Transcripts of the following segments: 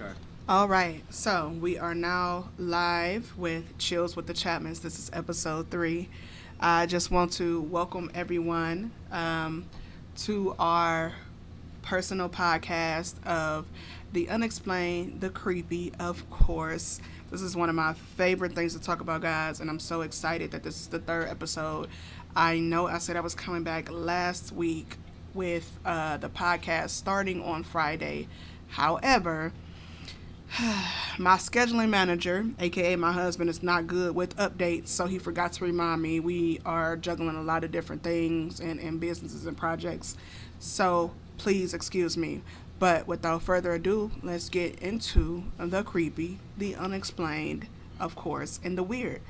Okay. All right, so we are now live with Chillz with the Chapmans. This is episode 3. I just want to welcome everyone to our personal podcast of the unexplained, the creepy, of course. This is one of my favorite things to talk about, guys, and I'm so excited that this is the 3rd episode. I know I said I was coming back last week with the podcast starting on Friday. However, my scheduling manager, aka my husband, is not good with updates, so he forgot to remind me. We are juggling a lot of different things and businesses and projects, so please excuse me. But without further ado, let's get into the creepy, the unexplained, of course, and the weird.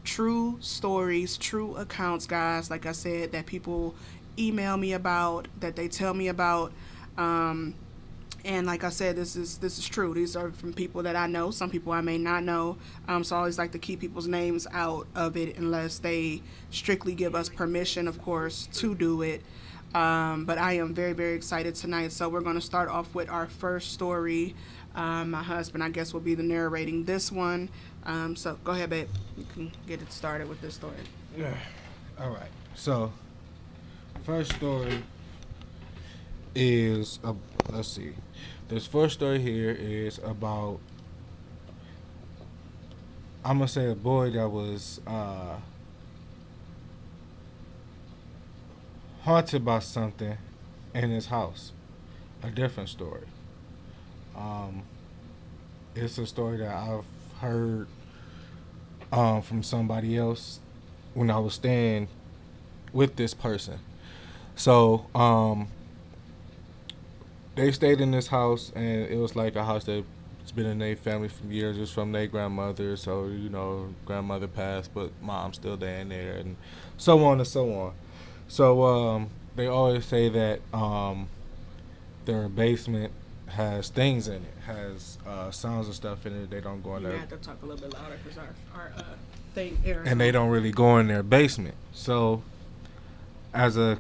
True stories, true accounts, guys, like I said, that people email me about, that they tell me about. And like I said, this is true. These are from people that I know. Some people I may not know. So I always like to keep people's names out of it unless they strictly give us permission, of course, to do it. But I am very, very excited tonight. So we're going to start off with our first story. My husband, I guess, will be the narrating this one. So go ahead, babe. You can get it started with this story. Yeah. All right. So, first story is let's see. This first story here is about, I'm gonna say, a boy that was haunted by something in his house. A different story. Um, it's a story that I've heard from somebody else when I was staying with this person. So they stayed in this house, and it was like a house that's been in their family for years. It's from their grandmother, so grandmother passed, but mom's still there and there, and so on and so on. So they always say that their basement has things in it, has sounds and stuff in it. They don't go in You there, have to talk a little bit louder because our thing air. and they don't really go in their basement. So as a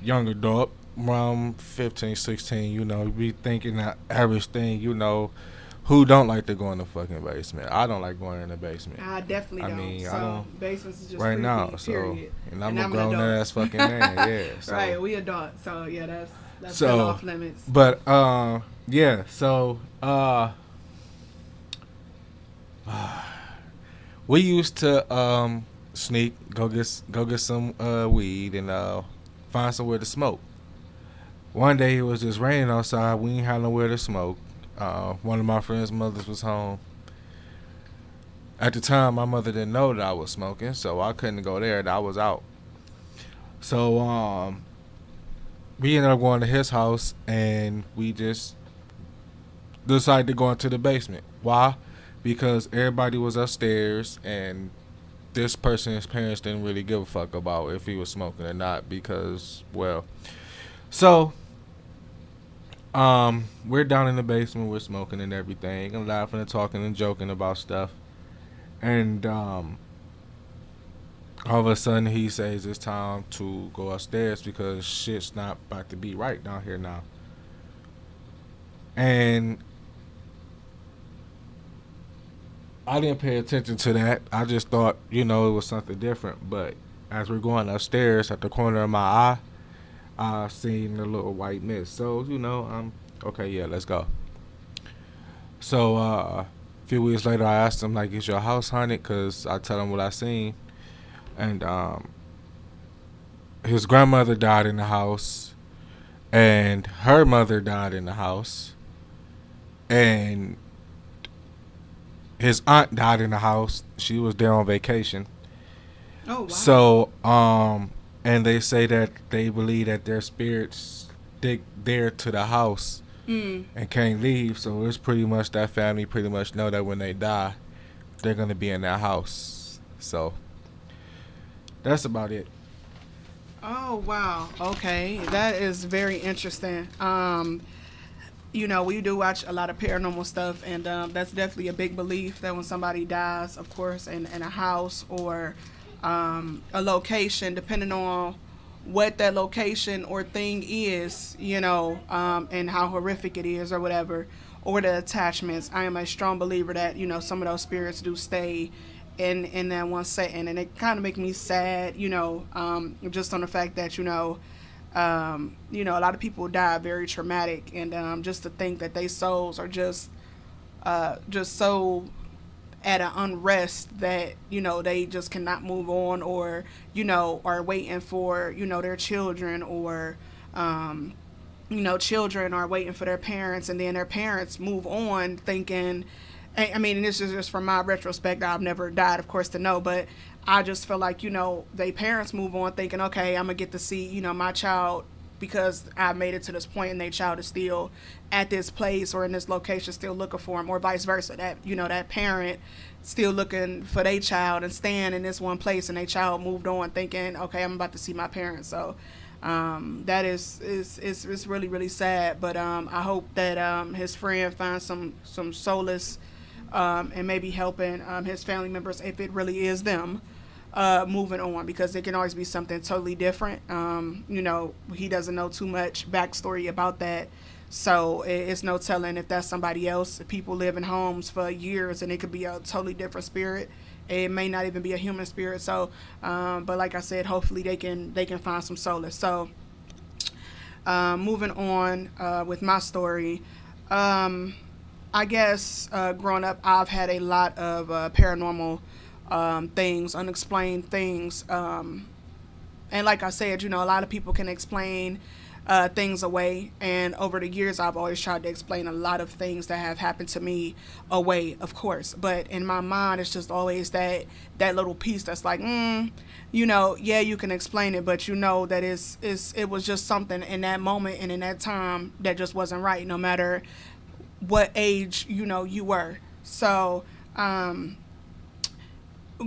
young adult, around 15, 16, be thinking that average thing, who don't like to go in the fucking basement? I don't like going in the basement. I definitely don't. mean, so I don't basements is just right creepy, now. period. And I'm And a I'm an grown adult. ass fucking man. Yeah. So, Right, we adult. So yeah, that's So, off limits. but yeah. So we used to sneak, go get some weed and find somewhere to smoke. One day it was just raining outside. We ain't had nowhere to smoke. One of my friend's mothers was home. At the time, my mother didn't know that I was smoking, so I couldn't go there. I was out. So we ended up going to his house, and we just decided to go into the basement. Why? Because everybody was upstairs, and this person's parents didn't really give a fuck about if he was smoking or not because, well, so we're down in the basement, we're smoking and everything, and laughing and talking and joking about stuff. And all of a sudden he says it's time to go upstairs because shit's not about to be right down here now. And I didn't pay attention to that. I just thought, it was something different. But as we're going upstairs, at the corner of my eye, I seen a little white mist. So, I'm okay, yeah, let's go. So, a few weeks later, I asked him, like, is your house haunted? Because I tell him what I seen. And his grandmother died in the house. And her mother died in the house. And his aunt died in the house. She was there on vacation. Oh wow. So, and they say that they believe that their spirits stick there to the house and can't leave. So it's pretty much that family pretty much know that when they die, they're gonna be in that house. So that's about it. Oh wow. Okay, that is very interesting. We do watch a lot of paranormal stuff, and that's definitely a big belief that when somebody dies, of course, in a house or a location, depending on what that location or thing is, and how horrific it is or whatever, or the attachments. I am a strong believer that, some of those spirits do stay in that one setting. And it kind of make me sad, just on the fact that, a lot of people die very traumatic. And just to think that they souls are just so at an unrest that they just cannot move on, or are waiting for their children, or children are waiting for their parents, and then their parents move on thinking, I mean, and this is just from my retrospect. I've never died, of course, to know, but I just feel like they parents move on thinking, okay, I'm gonna get to see my child, because I made it to this point and their child is still at this place or in this location still looking for them, or vice versa, that that parent still looking for their child and staying in this one place, and their child moved on thinking, okay, I'm about to see my parents. So that is really, really sad. But I hope that his friend finds some solace, and maybe helping his family members, if it really is them, moving on, because it can always be something totally different. He doesn't know too much backstory about that, so it's no telling if that's somebody else. People live in homes for years, and it could be a totally different spirit. It may not even be a human spirit. So, but like I said, hopefully they can find some solace. So, moving on with my story. I guess growing up, I've had a lot of paranormal things, unexplained things. And like I said, a lot of people can explain things away. And over the years, I've always tried to explain a lot of things that have happened to me away, of course. But in my mind, it's just always that little piece that's like, yeah, you can explain it, but that it was just something in that moment and in that time that just wasn't right, no matter what age, you were. So,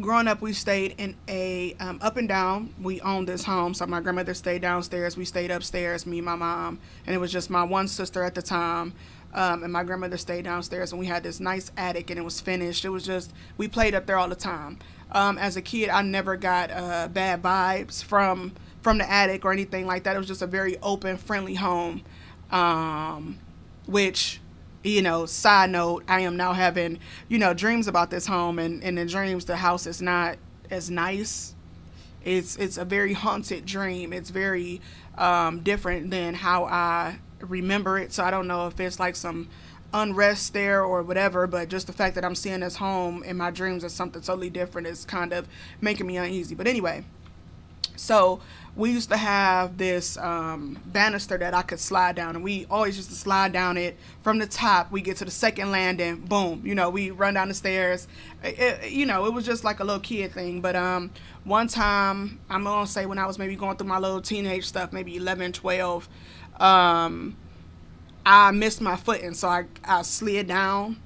growing up, we stayed in a up and down. We owned this home, so my grandmother stayed downstairs. We stayed upstairs, me and my mom, and it was just my one sister at the time. And my grandmother stayed downstairs, and we had this nice attic, and it was finished. It was just, we played up there all the time. As a kid, I never got bad vibes from the attic or anything like that. It was just a very open, friendly home, which, side note, I am now having, dreams about this home, and in the dreams, the house is not as nice. It's a very haunted dream. It's very different than how I remember it. So I don't know if it's like some unrest there or whatever, but just the fact that I'm seeing this home in my dreams as something totally different is kind of making me uneasy. But anyway, so we used to have this banister that I could slide down, and we always used to slide down it from the top. We get to the second landing, boom, we run down the stairs. It was just like a little kid thing. But one time, I'm going to say when I was maybe going through my little teenage stuff, maybe 11, 12, I missed my footing, so I slid down,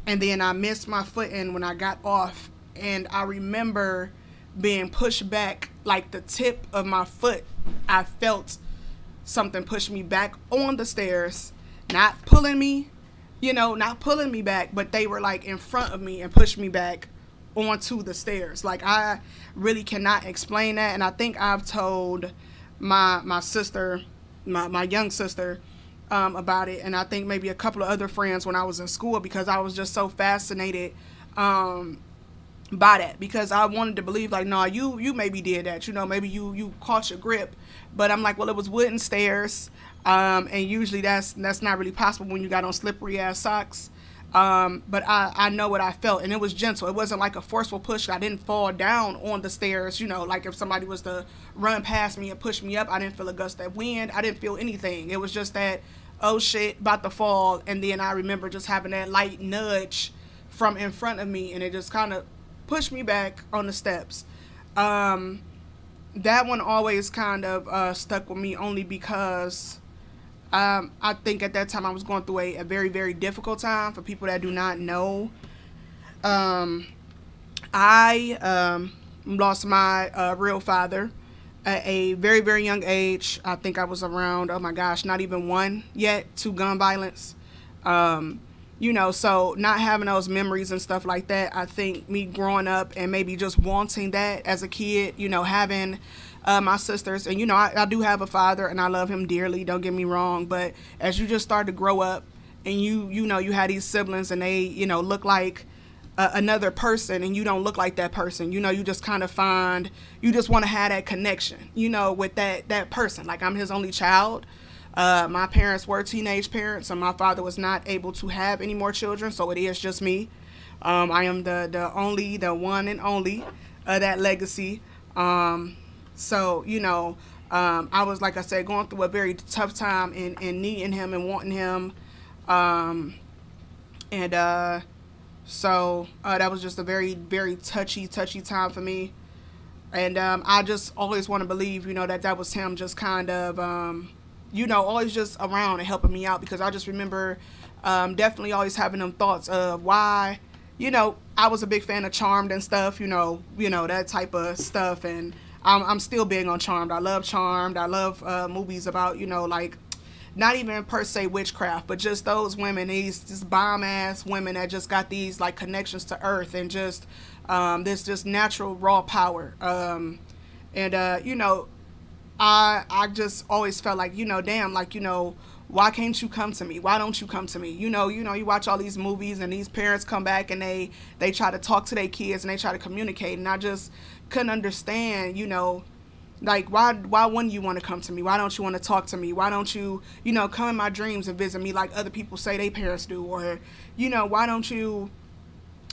and then I missed my footing when I got off, and I remember being pushed back, like the tip of my foot. I felt something push me back on the stairs, not pulling me back, but they were like in front of me and pushed me back onto the stairs. Like, I really cannot explain that. And I think I've told my sister, my young sister, about it, and I think maybe a couple of other friends when I was in school, because I was just so fascinated by that, because I wanted to believe, like, no, you maybe did that, maybe you caught your grip. But I'm like, well, it was wooden stairs, and usually that's not really possible when you got on slippery ass socks. But I know what I felt, and it was gentle. It wasn't like a forceful push. I didn't fall down on the stairs, like if somebody was to run past me and push me up, I didn't feel a gust of wind. I didn't feel anything. It was just that, oh shit, about to fall. And then I remember just having that light nudge from in front of me, and it just kind of pushed me back on the steps. That one always kind of stuck with me, only because I think at that time I was going through a very, very difficult time. For people that do not know, I lost my real father at a very, very young age. I think I was around, oh my gosh, not even one yet, to gun violence. So not having those memories and stuff like that, I think me growing up and maybe just wanting that as a kid, having my sisters, and I do have a father, and I love him dearly. Don't get me wrong, but as you just start to grow up, and you had these siblings, and they look like another person, and you don't look like that person. You just kind of find you just want to have that connection, with that person. Like, I'm his only child. My parents were teenage parents, and my father was not able to have any more children, so it is just me. I am the one and only that legacy. I was, like I said, going through a very tough time in needing him and wanting him. That was just a very, very touchy time for me. And I just always want to believe, that was him just kind of, always just around and helping me out, because I just remember definitely always having them thoughts of why, I was a big fan of Charmed and stuff, that type of stuff. And I'm still big on Charmed. I love Charmed. I love movies about, like, not even per se witchcraft, but just those women, these bomb ass women that just got these like connections to earth, and just this just natural raw power. I just always felt like, damn, like, why can't you come to me? Why don't you come to me? You watch all these movies, and these parents come back, and they try to talk to their kids, and they try to communicate, and I just couldn't understand, like, why wouldn't you want to come to me? Why don't you want to talk to me? Why don't you, come in my dreams and visit me like other people say they parents do? Or, why don't you,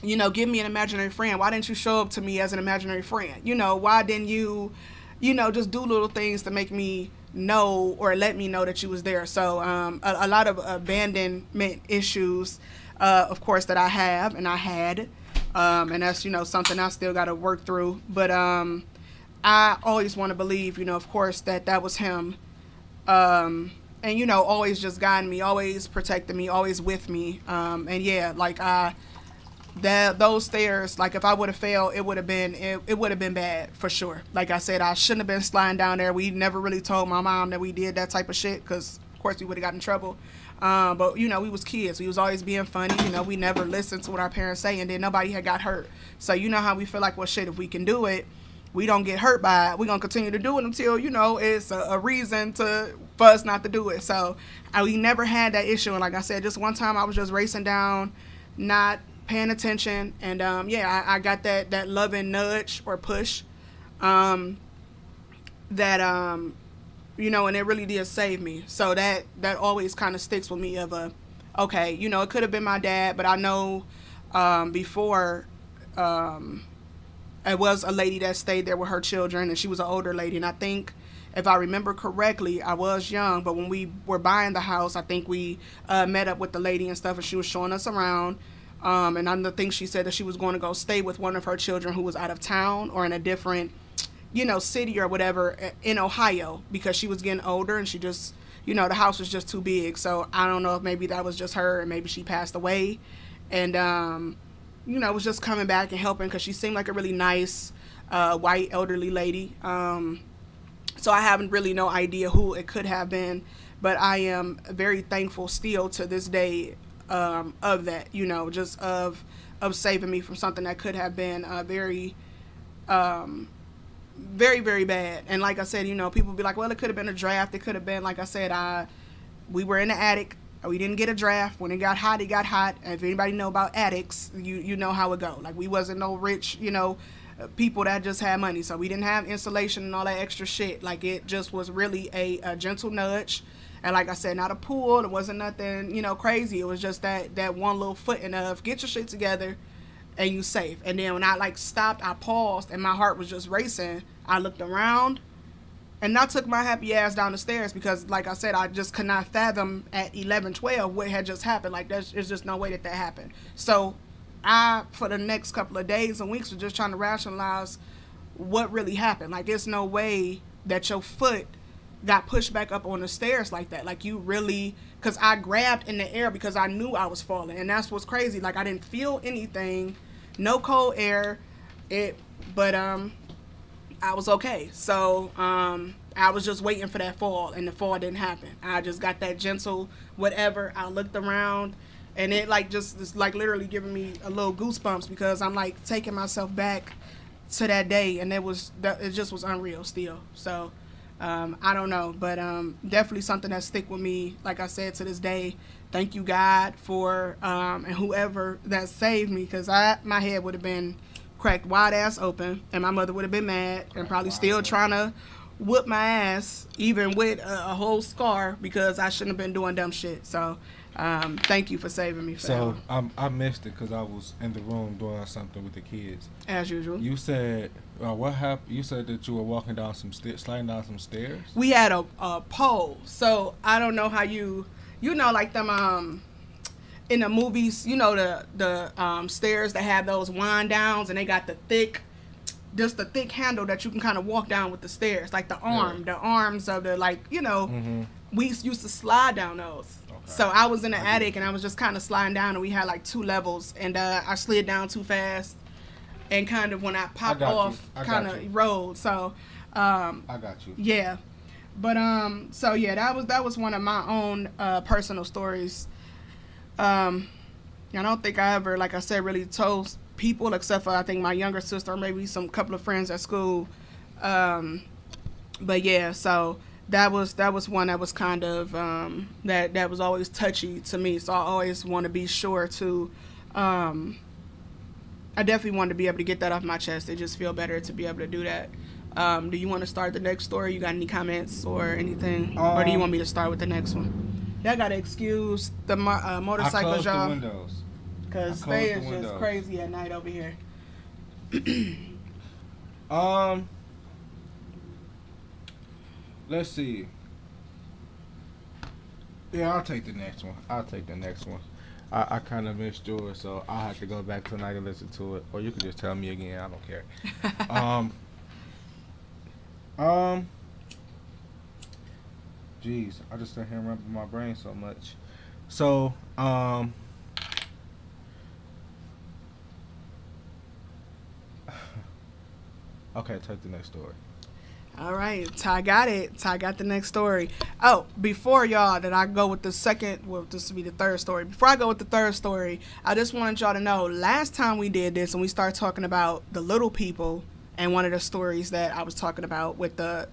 give me an imaginary friend? Why didn't you show up to me as an imaginary friend? Why didn't you, just do little things to make me know or let me know that you was there? So a lot of abandonment issues, of course, that I have and I had. And that's, something I still got to work through. But I always want to believe, of course, that was him. And, always just guiding me, always protecting me, always with me. And yeah, like those stairs, like if I would have failed, it would have been bad for sure. Like I said, I shouldn't have been sliding down there. We never really told my mom that we did that type of shit, because of course we would have gotten in trouble. But we was kids. We was always being funny. We never listened to what our parents say, and then nobody had got hurt. So how we feel like, well, shit, if we can do it, we don't get hurt by it. We're going to continue to do it until, it's a reason for us not to do it. So we never had that issue. And like I said, just one time I was just racing down, not paying attention. And, I got that loving nudge or push and it really did save me. So that always kind of sticks with me of okay, it could have been my dad, but I know before it was a lady that stayed there with her children, and she was an older lady. And I think, if I remember correctly, I was young, but when we were buying the house, I think we met up with the lady and stuff, and she was showing us around. And I think she said that she was going to go stay with one of her children who was out of town or in a different, city or whatever in Ohio, because she was getting older, and she just, the house was just too big. So I don't know if maybe that was just her, and maybe she passed away. And, was just coming back and helping, because she seemed like a really nice white elderly lady. So I haven't really no idea who it could have been, but I am very thankful still to this day of that, just of saving me from something that could have been very, very, very bad. And like I said, people be like, well, it could have been a draft. It could have been, like I said, we were in the attic. We didn't get a draft. When it got hot, it got hot. And if anybody know about attics, you know how it go. Like, we wasn't no rich, people that just had money. So we didn't have insulation and all that extra shit. Like, it just was really a gentle nudge. And like I said, not a pool. It wasn't nothing, crazy. It was just that one little footing of get your shit together and you safe. And then when I stopped, I paused, and my heart was just racing. I looked around. And I took my happy ass down the stairs, because, like I said, I just could not fathom at 11, 12 what had just happened. Like, there's just no way that happened. So I, for the next couple of days and weeks, was just trying to rationalize what really happened. Like, there's no way that your foot got pushed back up on the stairs like that. Like, you really, because I grabbed in the air because I knew I was falling. And that's what's crazy. Like, I didn't feel anything, no cold air, but I was okay. So I was just waiting for that fall, and the fall didn't happen. I just got that gentle whatever. I looked around, and it just literally giving me a little goosebumps, because I'm taking myself back to that day, and it just was unreal still. So I don't know, but definitely something that stick with me. Like I said, to this day, thank you God for and whoever that saved me, because my head would have been cracked wide ass open, and my mother would have been mad and probably still trying to whoop my ass, even with a whole scar, because I shouldn't have been doing dumb shit. So thank you for saving me. For So I missed it because I was in the room doing something with the kids. As usual. You said what happened? You said that you were walking down sliding down some stairs. We had a pole, so I don't know how you know, like them in the movies, you know, the stairs that have those wind downs, and they got the thick handle that you can kind of walk down with the stairs, like the arms of the, like, you know, we used to slide down those. Okay. So I was in the attic, and I was just kind of sliding down, and we had like 2 levels, and I slid down too fast, and kind of when I popped off, kind of rolled. So I got you. Yeah, but so yeah, that was one of my own personal stories. I don't think I ever, like I said, really told people, except for I think my younger sister or maybe some couple of friends at school. But yeah, so that was one that was kind of that was always touchy to me. So I always want to be sure to I definitely wanted to be able to get that off my chest. It just feel better to be able to do that. Do you want to start the next story? You got any comments or anything? Or do you want me to start with the next one? Y'all got to excuse the motorcycles, y'all. I closed the windows. Because they is just crazy at night over here. Let's see. Yeah, I'll take the next one. I kind of missed yours, so I'll have to go back tonight and listen to it. Or you can just tell me again. I don't care. Jeez, I just sit here and remember my brain so much. So, okay, take the next story. All right, Ty got it. Ty got the next story. Oh, before y'all that I go with the second, well, this will be the third story. Before I go with the third story, I just wanted y'all to know, last time we did this and we started talking about the little people, and one of the stories that I was talking about with the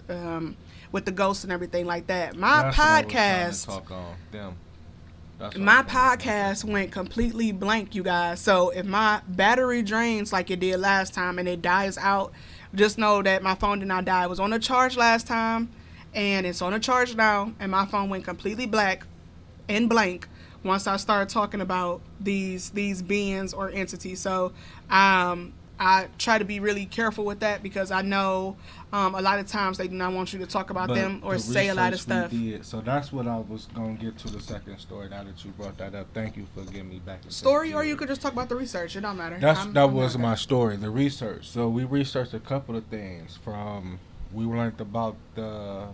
ghosts and everything like that. My podcast went completely blank, you guys. So if my battery drains like it did last time and it dies out, just know that my phone did not die. It was on a charge last time, and it's on a charge now, and my phone went completely black and blank once I started talking about these beings or entities. So I try to be really careful with that, because I know a lot of times they do not want you to talk about them or say a lot of stuff. So that's what I was going to get to the second story now that you brought that up. Thank you for getting me back. Story, or you could just talk about the research. It don't matter. That was my story, the research. So we researched a couple of things. We learned about the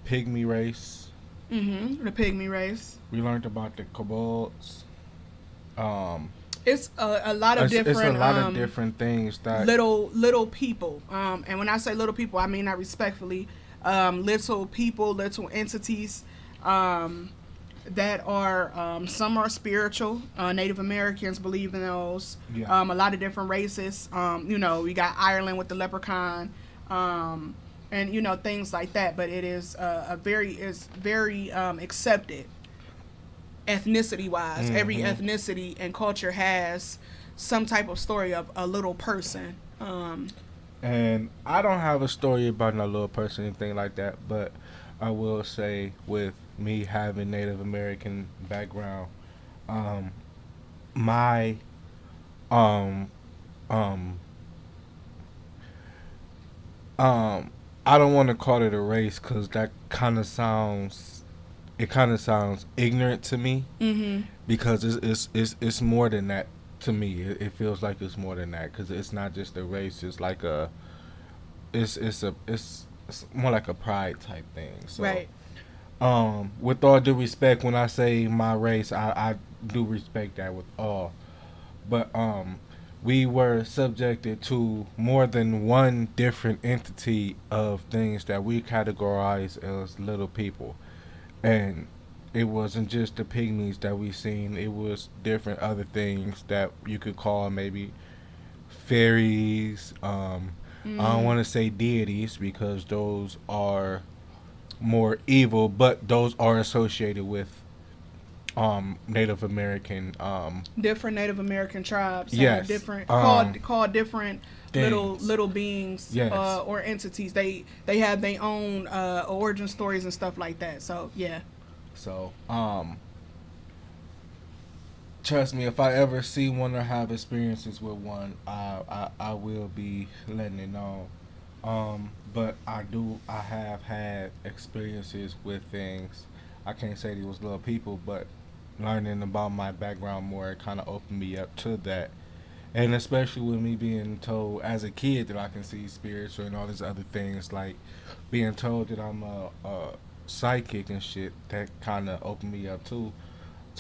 pygmy race. Mm-hmm. The pygmy race. We learned about the kobolds. It's a lot of different. It's a lot of different things that little people. And when I say little people, I mean that respectfully. Little people, little entities. That are some are spiritual. Native Americans believe in those. Yeah. A lot of different races. You know, we got Ireland with the leprechaun. And you know, things like that. But it is very accepted. Ethnicity wise, every ethnicity and culture has some type of story of a little person. And I don't have a story about no little person, anything like that, but I will say, with me having Native American background, my I don't want to call it a race, because that kind of sounds ignorant to me, because it's more than that to me. It feels like it's more than that, because it's not just a race. It's like it's more like a pride type thing. So, right. With all due respect, when I say my race, I do respect that with all, but we were subjected to more than one different entity of things that we categorize as little people. And it wasn't just the pygmies that we seen. It was different other things that you could call maybe fairies. I don't Mm. want to say deities because those are more evil, but those are associated with Native American Different Native American tribes have yes different called different things. little beings Yes. or entities. They have their own origin stories and stuff like that. So yeah. So trust me, if I ever see one or have experiences with one, I will be letting it know. But I have had experiences with things. I can't say they was little people, but learning about my background more, it kind of opened me up to that. And especially with me being told as a kid that I can see spirits and all these other things, like being told that I'm a psychic and shit, that kind of opened me up to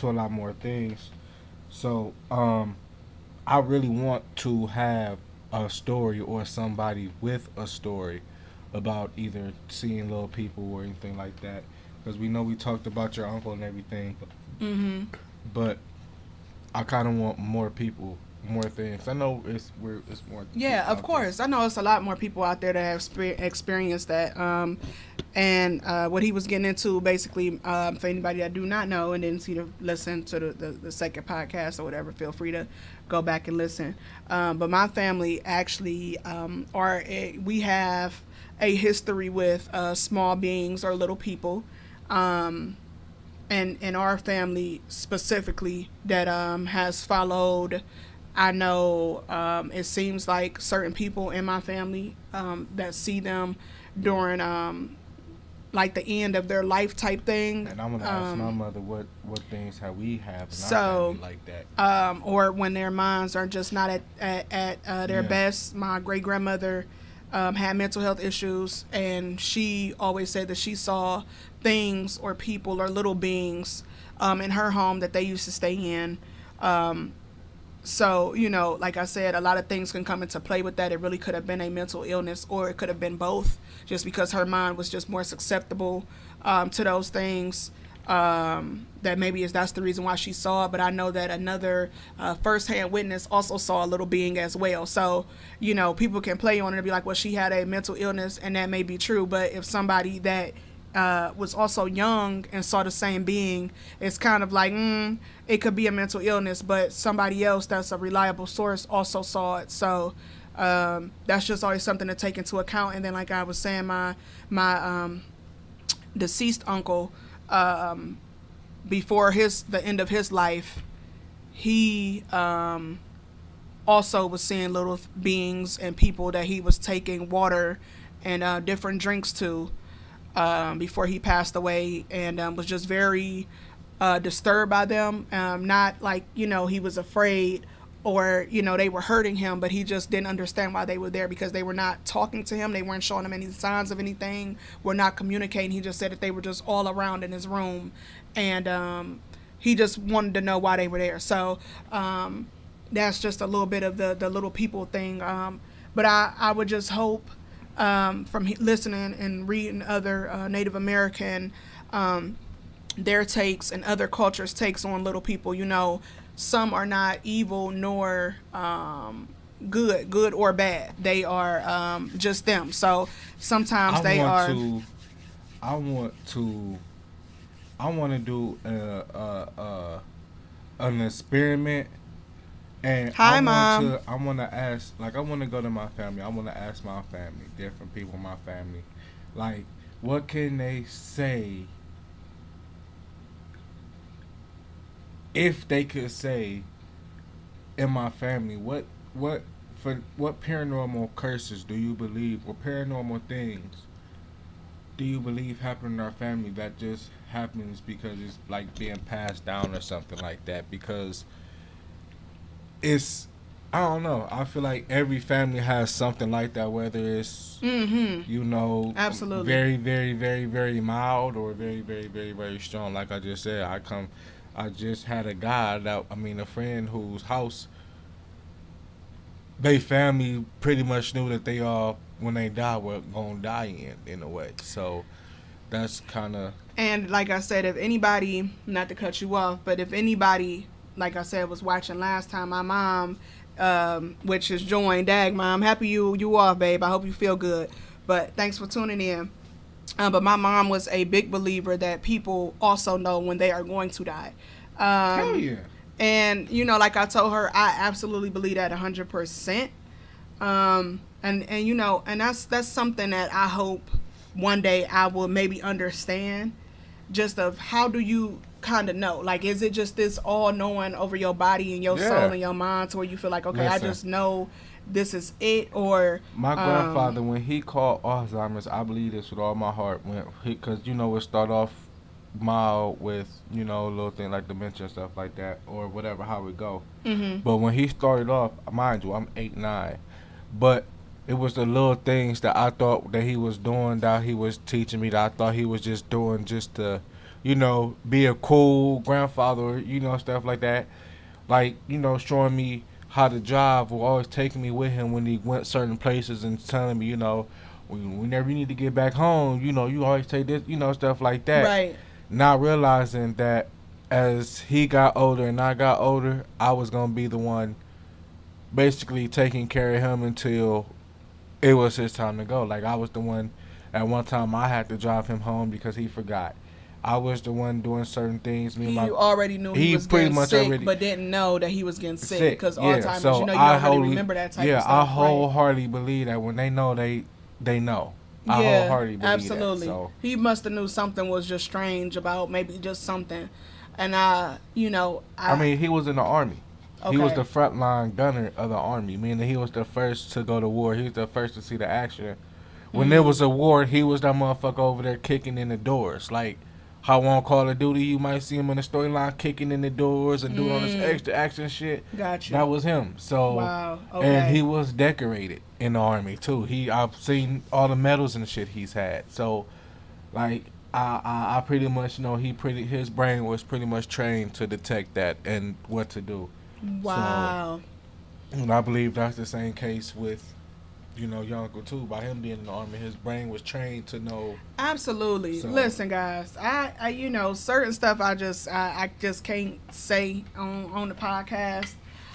a lot more things. So, I really want to have a story or somebody with a story about either seeing little people or anything like that. Because we know we talked about your uncle and everything, Mm-hmm. but I kind of want more people, more things. I know it's more Yeah, people of out there. course. I know it's a lot more people out there that have experienced that. And what he was getting into, basically, for anybody that do not know and didn't see to listen to the second podcast or whatever, feel free to go back and listen. But my family actually we have a history with small beings or little people. And in our family specifically that has followed. I know it seems like certain people in my family that see them during like the end of their life type thing. And I'm gonna ask my mother what things have we have in our family So, like that. or when their minds are just not at their Yeah. best. My great grandmother had mental health issues, and she always said that she saw things or people or little beings in her home that they used to stay in. So, like I said, a lot of things can come into play with that. It really could have been a mental illness, or it could have been both, just because her mind was just more susceptible to those things. That maybe that's the reason why she saw it. But I know that another firsthand witness also saw a little being as well. So, people can play on it and be like, well, she had a mental illness, and that may be true. But if somebody that was also young and saw the same being, it's kind of like, it could be a mental illness, but somebody else that's a reliable source also saw it. So that's just always something to take into account. And then, like I was saying, my deceased uncle, before the end of his life, he also was seeing little beings and people that he was taking water and different drinks to before he passed away, and was just very disturbed by them. Not like, he was afraid or, they were hurting him, but he just didn't understand why they were there, because they were not talking to him. They weren't showing him any signs of anything, were not communicating. He just said that they were just all around in his room, and he just wanted to know why they were there. So that's just a little bit of the little people thing. But I would just hope, from listening and reading other Native American their takes and other cultures' takes on little people. Some are not evil nor good or bad. They are just them. So sometimes I they want are. to. I want to. I want to do an experiment, and Hi, Mom. I want to ask, like, I want to go to my family. I want to ask my family, different people in my family, like, what can they say, if they could say, in my family, what paranormal curses do you believe, or paranormal things do you believe happen in our family that just happens because it's like being passed down or something like that? Because it's, I don't know. I feel like every family has something like that, whether it's Mm-hmm. Absolutely. very, very, very, very mild or very, very, very, very strong. Like I just said, I just had a friend whose house, they family pretty much knew that they all, when they die, were gonna die in a way. So that's kind of. And like I said, if anybody, not to cut you off, but if anybody, like I said, was watching last time, my mom which is joined. Dag, Mom, happy you off, babe. I hope you feel good. But thanks for tuning in. But my mom was a big believer that people also know when they are going to die. Hell yeah. And, you know, like I told her, I absolutely believe that 100%. And you know, and that's something that I hope one day I will maybe understand, just of how do you kind of know? Like, is it just this all-knowing over your body and your soul and your mind to where you feel like, okay, I just know this is it? Or my grandfather, when he caught Alzheimer's, I believe this with all my heart, because, you know, it start off mild with, you know, a little thing like dementia and stuff like that, or whatever, how it go. But when he started off, mind you, I'm 8, 9, but it was the little things that I thought that he was doing, that he was teaching me, that I thought he was just doing just to, you know, be a cool grandfather, you know, stuff like that. Like, you know, showing me how to drive, or always taking me with him when he went certain places and telling me, you know, whenever you need to get back home, you know, you always take this, you know, stuff like that. Right. Not realizing that as he got older and I got older, I was going to be the one basically taking care of him until it was his time to go. Like, I was the one, at one time I had to drive him home because he forgot. I was the one doing certain things. You already knew he was getting sick, but didn't know that he was getting sick. Because Alzheimer's, so you know, you don't really remember that type of stuff. Yeah, I wholeheartedly believe that when they know, they know. I wholeheartedly believe absolutely. That, so. He must have knew something was just strange about maybe just something. And you know, I mean, he was in the Army. Okay. He was the frontline gunner of the Army, meaning he was the first to go to war. He was the first to see the action. When there was a war, he was that motherfucker over there kicking in the doors. Like how on Call of Duty, you might see him in the storyline kicking in the doors and doing all this extra action shit. Gotcha. That was him. So, wow. Okay. And he was decorated in the Army too. I've seen all the medals and shit he's had. So, like, I pretty much know his brain was pretty much trained to detect that and what to do. Wow. So, and I believe that's the same case with, you know, your uncle too. By him being in the Army, his brain was trained to know. Absolutely. So. Listen, guys, I you know, certain stuff I just can't say on the podcast.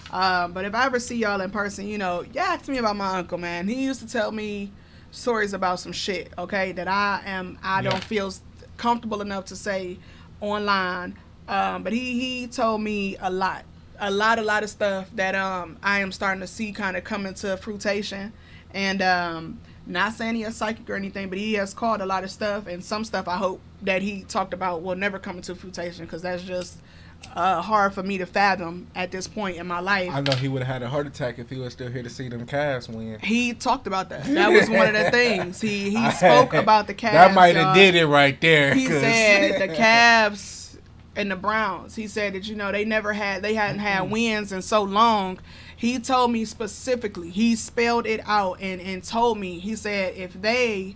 But if I ever see y'all in person, you know, you ask me about my uncle, man. He used to tell me stories about some shit, okay, that I don't feel comfortable enough to say online. But he told me a lot of stuff that I am starting to see kind of come into fruition. And not saying he is psychic or anything, but he has called a lot of stuff, and some stuff I hope that he talked about will never come into fruition, because that's just hard for me to fathom at this point in my life. I know he would have had a heart attack if he was still here to see them Cavs win. He talked about that. That was one of the things. He spoke about the Cavs. That might have did it right there. He said the Cavs and the Browns. He said that, you know, they hadn't had wins in so long. He told me specifically, he spelled it out and told me, he said if they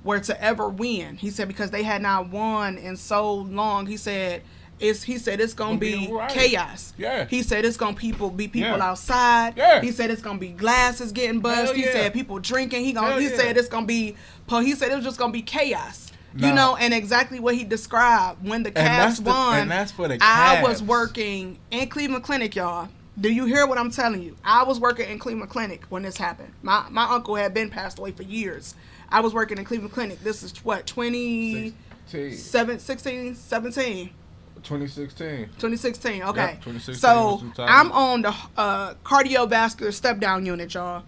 were to ever win, he said because they had not won in so long, he said it's gonna be chaos. Yeah. He said it's gonna be people outside. Yeah. He said it's gonna be glasses getting bust. He said people drinking. He said it's gonna be. He said it was just gonna be chaos. You know, and exactly what he described when the Cavs won. And that's for the Cavs. I was working in Cleveland Clinic, y'all. Do you hear what I'm telling you? I was working in Cleveland Clinic when this happened. My uncle had been passed away for years. I was working in Cleveland Clinic. This is what, 2017? 2016, okay. Yep, 2016 so I'm on the cardiovascular step-down unit, y'all.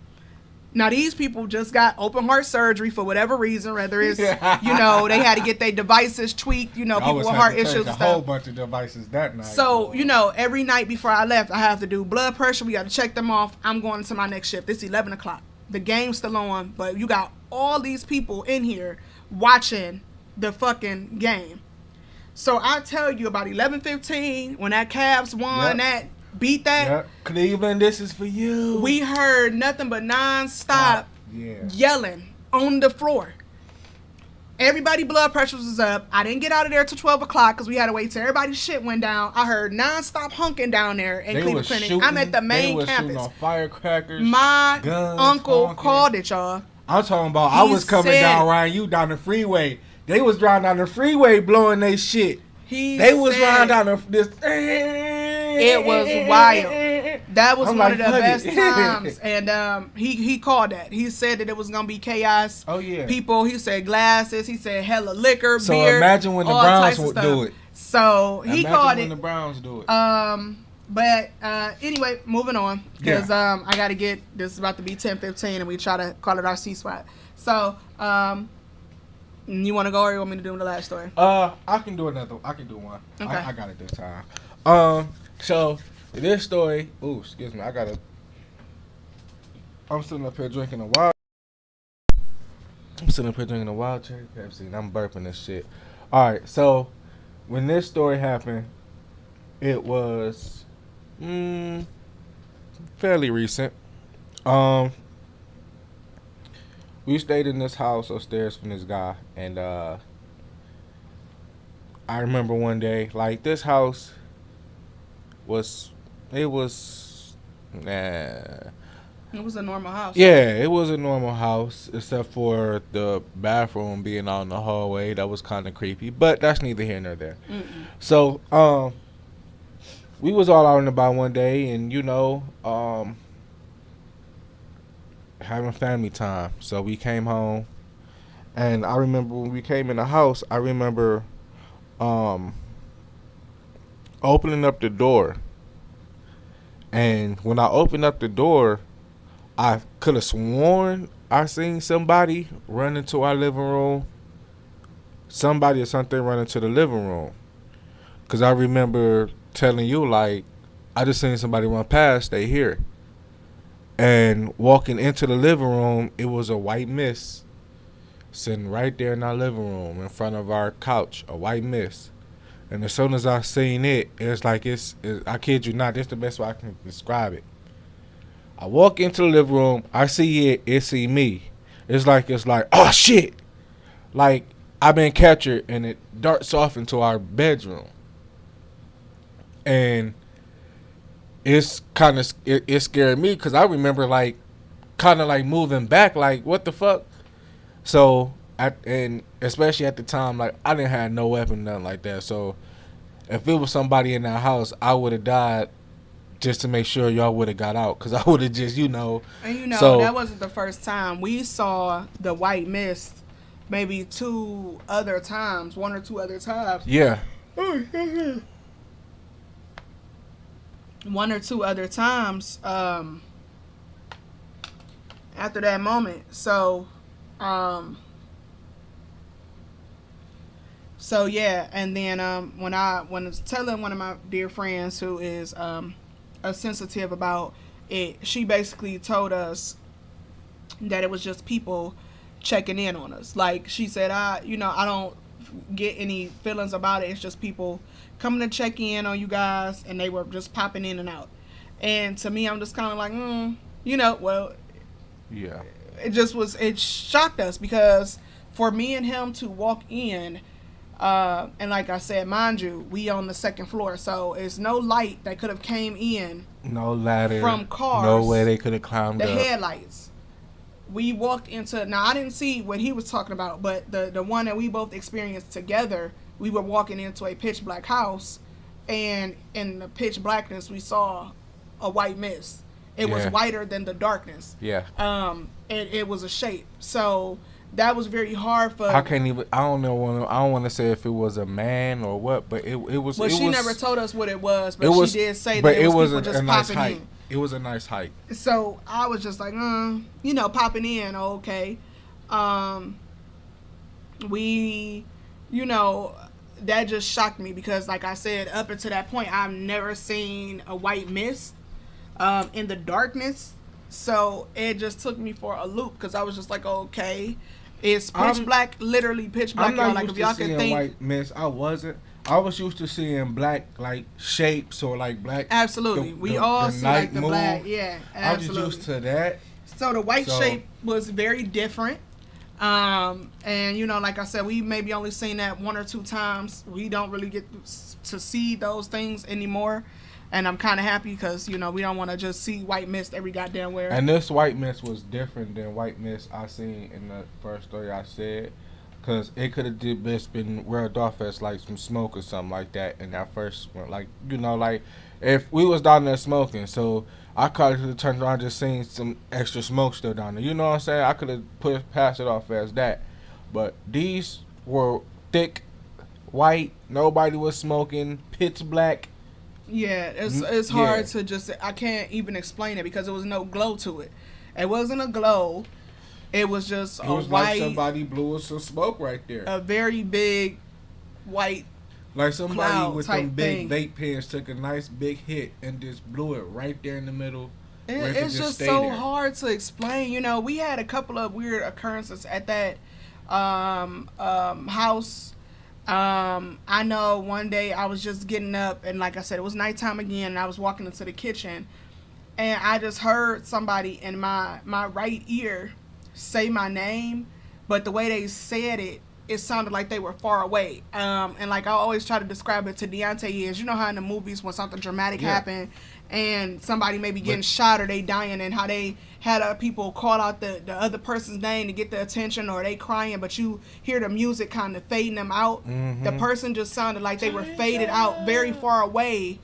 Now, these people just got open heart surgery for whatever reason, whether it's, you know, they had to get their devices tweaked, you know, people with heart issues and stuff. A whole bunch of devices that night. So, you know, every night before I left, I have to do blood pressure. We got to check them off. I'm going to my next shift. It's 11 o'clock. The game's still on, but you got all these people in here watching the fucking game. So I tell you, about 11:15, when that Cavs won beat that. Cleveland, this is for you. We heard nothing but non-stop yelling on the floor. Everybody blood pressure was up. I didn't get out of there till 12 o'clock because we had to wait till everybody's shit went down. I heard non-stop honking down there in Cleveland Clinic. I'm at the main campus. Shooting off firecrackers. My guns, uncle honking. Called it, y'all. I'm talking about I was coming down riding you down the freeway. They was driving down the freeway blowing they shit. They was riding down this. It was wild. That was I'm one like, of the fuck best it. times. And he called that. He said that it was gonna be chaos. Oh yeah. People. He said glasses. He said hella liquor, So beer. imagine when the all Browns types of would stuff. do it. So he Imagine called when it. the Browns do it. But anyway, moving on because I gotta get this is about to be 10:15 and we try to call it our C spot. So you want to go or you want me to do the last story? I can do another. I can do one. Okay. I got it this time. So this story. Ooh, excuse me. I'm sitting up here drinking a wild. Cherry Pepsi and I'm burping this shit. All right. So when this story happened, it was fairly recent. We stayed in this house upstairs from this guy, and I remember one day, like this house was, it was, It was a normal house. yeah, it was a normal house except for the bathroom being out in the hallway. That was kind of creepy, but that's neither here nor there. Mm-mm. So, we was all out and about one day, and having family time. So we came home, and I remember when we came in the house, I remember opening up the door, and when I opened up the door, I could have sworn I seen somebody run into our living room. Somebody or something run into the living room, cause I remember telling you, like, I just seen somebody run past. They here. And walking into the living room, it was a white mist sitting right there in our living room in front of our couch, a white mist. And as soon as I seen it, it's like I kid you not, this the best way I can describe it. I walk into the living room, I see it see me. It's like, oh shit. Like, I've been captured, and it darts off into our bedroom. And it's kind of it scared me because I remember like kind of like moving back, like what the fuck. So and especially at the time, like I didn't have no weapon, nothing like that. So if it was somebody in that house, I would have died just to make sure y'all would have got out, because I would have just And So that wasn't the first time we saw the white mist. Maybe one or two other times. Yeah. One or two other times after that moment. So yeah, and then when I was telling one of my dear friends who is a sensitive about it, she basically told us that it was just people checking in on us. Like she said, I don't get any feelings about it. It's just people coming to check in on you guys, and they were just popping in and out. And to me, I'm just kind of like, well, Yeah. it shocked us because for me and him to walk in, and like I said, mind you, we on the second floor, so it's no light that could have came in. No ladder. From cars. No way they could have climbed the up. The headlights. We walked into, now I didn't see what he was talking about, but the one that we both experienced together, we were walking into a pitch black house, and in the pitch blackness, we saw a white mist. It was whiter than the darkness. Yeah. And it was a shape. So that was very hard for. I don't want to say if it was a man or what, but it was. Well, she never told us what it was, but she did say but that it was people a just nice popping hike. in. It was a nice hike. So I was just like, popping in, okay. We, that just shocked me because, like I said, up until that point, I've never seen a white mist in the darkness. So it just took me for a loop because I was just like, okay, it's pitch black, literally pitch black. I'm not like used if y'all to seeing can think, white mist. I wasn't. I was used to seeing black like shapes or like black. Absolutely, we all see like the black. Yeah, absolutely. I was used to that. So the white shape was very different. And like I said, we maybe only seen that one or two times. We don't really get to see those things anymore. And I'm kind of happy because, we don't want to just see white mist every goddamn where. And this white mist was different than white mist I seen in the first story I said. Cause it could have just been rubbed off as like some smoke or something like that. And that first one, like like if we was down there smoking, so I could have turned around and just seen some extra smoke still down there. You know what I'm saying? I could have passed it off as that. But these were thick, white. Nobody was smoking. Pitch black. Yeah, it's hard to just. I can't even explain it because there was no glow to it. It wasn't a glow. It was just It a was white. like somebody blew us some smoke right there. A very big white. Like somebody with them big thing. vape pens took a nice big hit and just blew it right there in the middle. It's just so hard to explain. You know, we had a couple of weird occurrences at that house. I know one day I was just getting up and like I said, it was nighttime again and I was walking into the kitchen and I just heard somebody in my right ear say my name, but the way they said it, it sounded like they were far away. And like I always try to describe it to Deontay is, you know how in the movies when something dramatic happened and somebody may be getting shot or they dying and how they had people call out the other person's name to get the attention or they crying, but you hear the music kind of fading them out. Mm-hmm. The person just sounded like they were faded out very far away,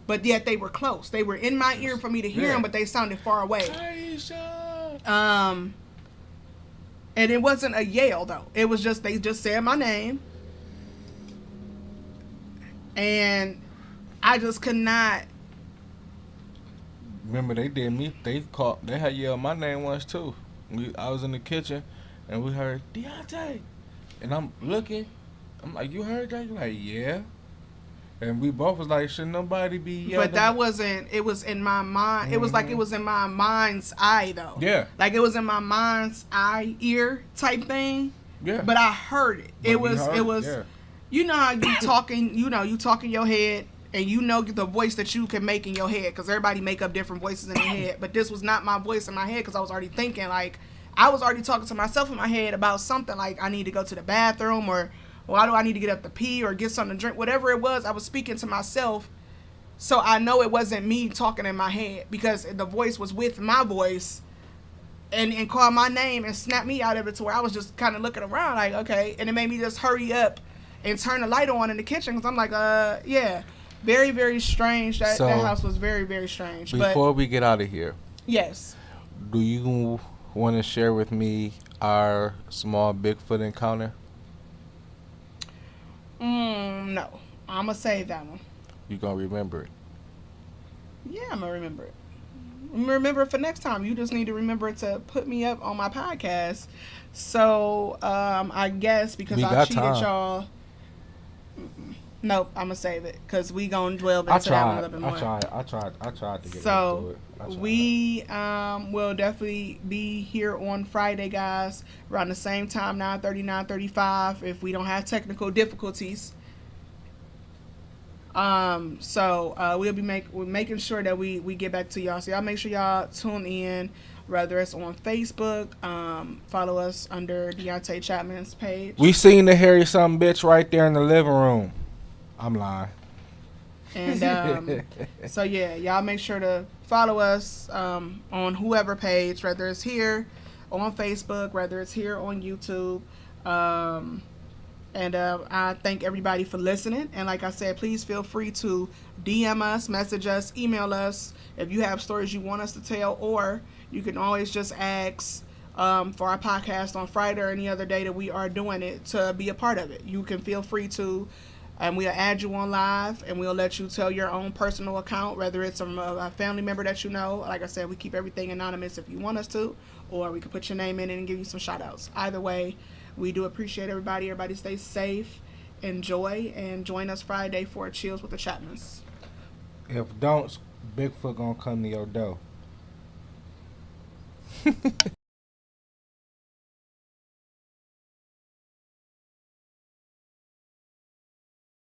but yet they were close. They were in my ear for me to hear them, but they sounded far away. And it wasn't a yell though. It was just they just said my name, and I just could not. Remember they did me. They had yelled my name once too. I was in the kitchen, and we heard Deontay, and I'm looking. I'm like, you heard that? You're like, yeah. And we both was like, should nobody be yelling? But that wasn't. It was in my mind. Mm-hmm. It was like it was in my mind's eye though. Yeah. Like it was in my mind's eye ear type thing. Yeah. But I heard it. It was. Yeah. You know how you talking. You know you talk in your head. And you know the voice that you can make in your head because everybody make up different voices in their head. But this was not my voice in my head because I was already thinking like I was already talking to myself in my head about something like I need to go to the bathroom or why do I need to get up to pee or get something to drink, whatever it was. I was speaking to myself, so I know it wasn't me talking in my head because the voice was with my voice and called my name and snapped me out of it to where I was just kind of looking around like okay, and it made me just hurry up and turn the light on in the kitchen because I'm like yeah. Very, very strange. That house was very, very strange. Before we get out of here. Yes. Do you want to share with me our small Bigfoot encounter? No. I'm going to save that one. You going to remember it? Yeah, I'm going to remember it. Remember it for next time. You just need to remember to put me up on my podcast. So, I guess because I cheated y'all. Nope, I'm gonna save it because we gonna dwell into that one a little bit more. I tried to get into it. We will definitely be here on Friday, guys, around the same time, 9:30, 9:35, if we don't have technical difficulties. We'll be making sure that we get back to y'all. So y'all make sure y'all tune in, whether it's on Facebook, follow us under Deontay Chapman's page. We seen the hairy something bitch right there in the living room. I'm lying. And so yeah, y'all make sure to follow us on whoever page, whether it's here on Facebook, whether it's here on YouTube. And I thank everybody for listening. And like I said, please feel free to DM us, message us, email us if you have stories you want us to tell, or you can always just ask for our podcast on Friday or any other day that we are doing it to be a part of it. You can feel free to. And we'll add you on live, and we'll let you tell your own personal account, whether it's a family member that you know. Like I said, we keep everything anonymous if you want us to, or we can put your name in it and give you some shout-outs. Either way, we do appreciate everybody. Everybody stay safe, enjoy, and join us Friday for Chillz with the Chapmans. If don't, Bigfoot gonna come to your door.